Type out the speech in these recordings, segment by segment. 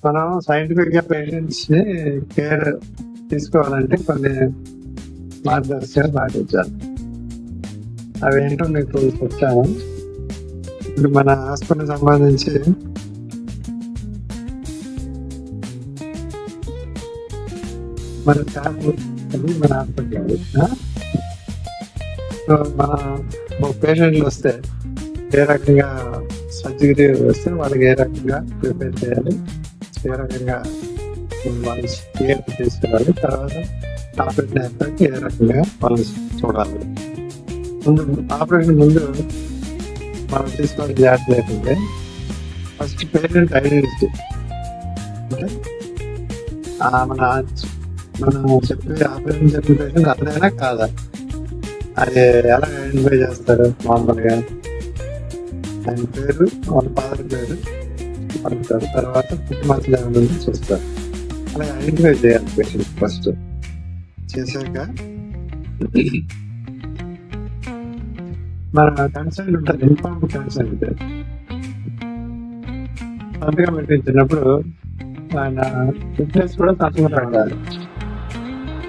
మనం సైంటిఫిక్ గా పేషెంట్స్ ని కేర్ తీసుకోవాలంటే కొన్ని మార్గదర్శకాలు పాటించాలి. అవేంటో మీకు చెప్తాను. ఇప్పుడు మన హాస్పిటల్ సంబంధించి మన స్టాఫ్ అది మన హాస్పిటల్. సో మన పేషెంట్లు వస్తే ఏ రకంగా సర్జరీ వస్తే వాళ్ళకి ఏ రకంగా ప్రిపేర్ చేయాలి, ఏ రకంగా వాళ్ళ కేర్ తీసుకోవాలి, తర్వాత ఆపరేషన్ అయిపోయాక ఏ రకంగా వాళ్ళు చూడాలి. ముందు ఆపరేషన్ ముందు మనం తీసుకోవాలి జాగ్రత్త లేకుంటే ఫస్ట్ పేషెంట్ ఐడెంటిటీ అంటే మనం చెప్పే ఆపరేషన్ చెప్పిన పేషెంట్ అతనైనా కాదా, అది ఎలా ఐడెంటిఫై చేస్తారు? మామూలుగా ఆయన పేరు, వాళ్ళ ఫాదర్ పేరు అడుగుతారు, తర్వాత పుట్టుమచ్చలు ఏమైనా చూస్తారు. అలా ఐడెంటిఫై చేయాలి పేషెంట్. ఫస్ట్ చేశాక మన కన్సల్ట్ ఉంటుంది, ఇన్ఫార్మ్ కన్సల్ట్. సంతకం పెట్టించినప్పుడు ఆయన ఫిట్నెస్ కూడా సంతకం పెట్టాలి.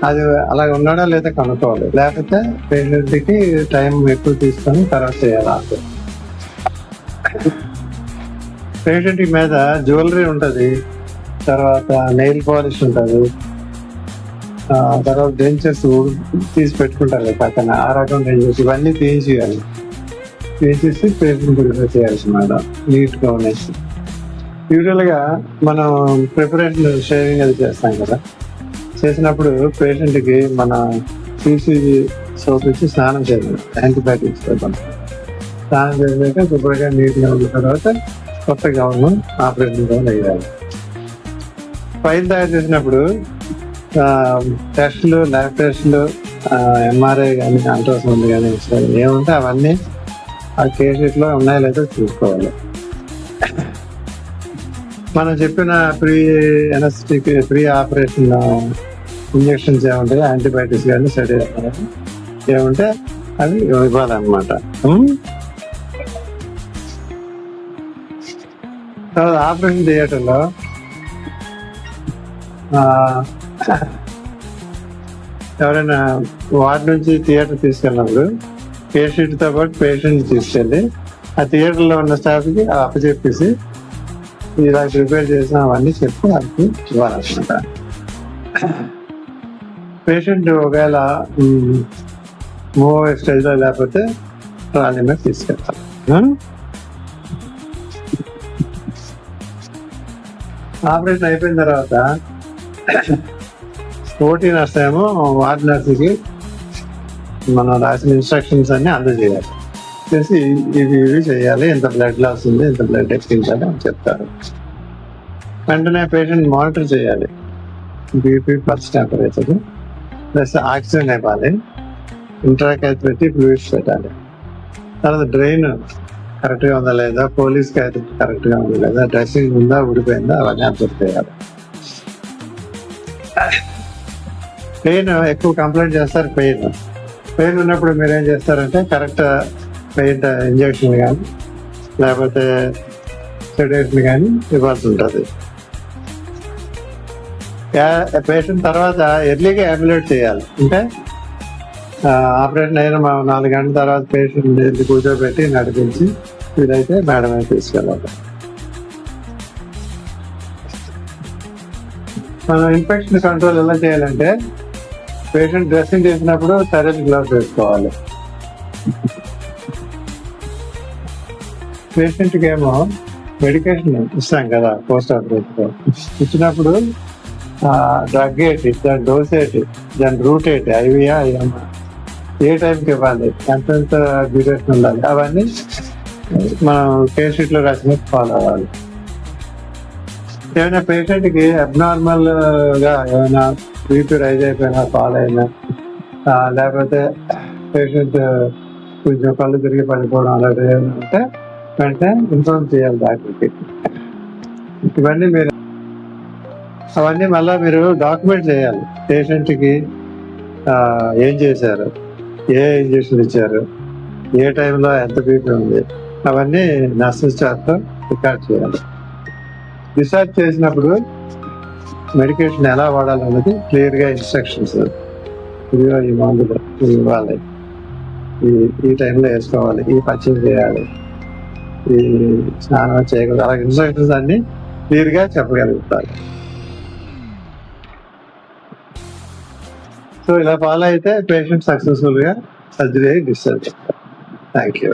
అది అలా ఉన్నాడా లేదా కనుక్కోవాలి. లేకపోతే పేషెంట్ కి టైం ఎక్కువ తీసుకొని తర్వాత చేయాలి. పేషెంట్ మీద జ్యువెలరీ ఉంటది, తర్వాత నెయిల్ పాలిష్ ఉంటది, తర్వాత డెంచర్స్ తీసి పెట్టుకుంటారు పక్కన, ఆ రకం డెంచర్స్ ఇవన్నీ తీసేయాలి. తీసేసి పేషెంట్ ప్రిపేర్ చేయాల్సిన నీట్ గా ఉండేసి. యూజువల్ గా మనం ప్రిపరేషన్ షేవింగ్ అది చేస్తాం కదా, చేసినప్పుడు పేషెంట్ కి మన పీసీజీ సోప్ ఇచ్చి స్నానం చేయాలి. యాంటీబయాటిక్స్ స్నానం చేసాక శుభ్రంగా నీట్ గా ఉన్న తర్వాత కొత్త గౌన్ ఆపరేషన్ గౌన్ వేయాలి. ఫైల్ తయారు చేసినప్పుడు టెస్ట్లు, ల్యాబ్ టెస్ట్లు, ఎంఆర్ఐ కానీ అల్ట్రాసౌండ్ కానీ ఏముంటే అవన్నీ ఆ కేర్ షీట్ లో ఉన్నాయో లేదో చూసుకోవాలి. మనం చెప్పిన ఎనస్థెటిక్ ప్రీ ఆపరేషన్ ఇంజక్షన్స్ ఏముంటాయి, యాంటీబయాటిక్స్ కానీ స్టడీ ఏముంటే అవి ఇవ్వాలన్నమాట. తర్వాత ఆపరేషన్ థియేటర్లో ఎవరైనా వార్డు నుంచి థియేటర్ తీసుకెళ్ళినప్పుడు కేర్ షీట్ తో పాటు పేషెంట్ తీసుకెళ్ళి ఆ థియేటర్ లో ఉన్న స్టాఫ్ కి అప్పచెప్పేసి ఇలా ప్రిపేర్ చేసిన అవన్నీ చెప్పి వాళ్ళకి ఇవ్వాలన్నమాట. పేషెంట్ ఒకవేళ మూవ్ స్టేజ్ లో లేకపోతే ట్రాలీ మీద తీసుకెళ్తారు. ఆపరేషన్ అయిపోయిన తర్వాత ఓటీ నర్స్ ఏమో వార్డ్ నర్స్కి మనం రాసిన ఇన్స్ట్రక్షన్స్ అన్ని అందజేయాలి. చేసి ఇవి చేయాలి, ఎంత బ్లడ్ లాస్ ఉంది, ఎంత బ్లడ్ ఎక్కించాలి అని చెప్తారు. వెంటనే పేషెంట్ మానిటర్ చేయాలి, BP, pulse, temperature, plus oxygen ఇవ్వాలి, ఇంట్రాకైతే పెట్టి ఫ్లూయిడ్స్ పెట్టాలి. తర్వాత డ్రైన్ కరెక్ట్ గా ఉందా లేదా, పోలీస్ అయితే కరెక్ట్ గా ఉందా లేదా, డ్రెస్సింగ్ ఉందా ఊడిపోయిందా, అవన్నీ అబ్జర్వ్ చేయాలి. పెయిన్ ఎక్కువ కంప్లైంట్ చేస్తారు. పెయిన్ ఉన్నప్పుడు మీరు ఏం చేస్తారంటే కరెక్ట్ పెయిన్ ఇంజక్షన్ కానీ లేకపోతే సెడేషన్ కానీ ఇవ్వాల్సి ఉంటుంది. పేషెంట్ తర్వాత ఎర్లీగా అంబులేట్ చేయాలి. అంటే ఆపరేషన్ అయిన 4 గంటల తర్వాత పేషెంట్ కూర్చోబెట్టి నడిపించి వీలైతే మేడం అయితే తీసుకెళ్ళాలి. మనం ఇన్ఫెక్షన్ కంట్రోల్ ఎలా చేయాలంటే పేషెంట్ డ్రెస్సింగ్ చేసినప్పుడు సరైన గ్లౌస్ వేసుకోవాలి. పేషెంట్కి ఏమో మెడికేషన్ ఇస్తాం కదా పోస్ట్ ఆపరేషన్, ఇచ్చినప్పుడు డ్రగ్ ఏంటి, దాని డోస్ ఏంటి, దాని రూట్ ఏంటి, ఐవియా ఐఎంఆ, ఏ టైంకి ఇవ్వాలి, ఎంతెంత డ్యూరేషన్ ఉండాలి, అవన్నీ మనం కేర్ షీట్ లో రాసినట్టు ఫాలో అవ్వాలి. ఏమైనా పేషెంట్కి అబ్నార్మల్ గా ఏమైనా బీపీ రైజ్ అయిపోయినా, ఫాల్ అయినా, లేకపోతే పేషెంట్ కొంచెం కళ్ళు తిరిగి పడిపోవడం అలాంటివి ఏమైనా ఉంటే వెంటనే ఇన్ఫార్మ్ చేయాలి డాక్టర్కి. అవన్నీ మళ్ళీ మీరు డాక్యుమెంట్ చేయాలి. పేషెంట్కి ఏం చేశారు, ఏ ఇంజక్షన్ ఇచ్చారు, ఏ టైంలో ఎంత బీపీ ఉంది, అవన్నీ నర్సెస్ చార్ట్తో రికార్డ్ చేయాలి. డిశ్చార్జ్ చేసినప్పుడు మెడికేషన్ ఎలా వాడాలన్నది క్లియర్ గా ఇన్స్ట్రక్షన్స్, ఇదిగో ఈ మందులు ఇవి ఇవ్వాలి, ఈ టైంలో వేసుకోవాలి, ఈ పచ్చిమి చేయాలి, ఈ స్నానం చేయకూడదు, అలా ఇన్స్ట్రక్షన్స్ అన్ని క్లియర్ గా చెప్పగలుగుతారు. సో ఇలా ఫాలో అయితే పేషెంట్ సక్సెస్ఫుల్ గా సర్జరీ డిశ్చార్జ్. Thank you.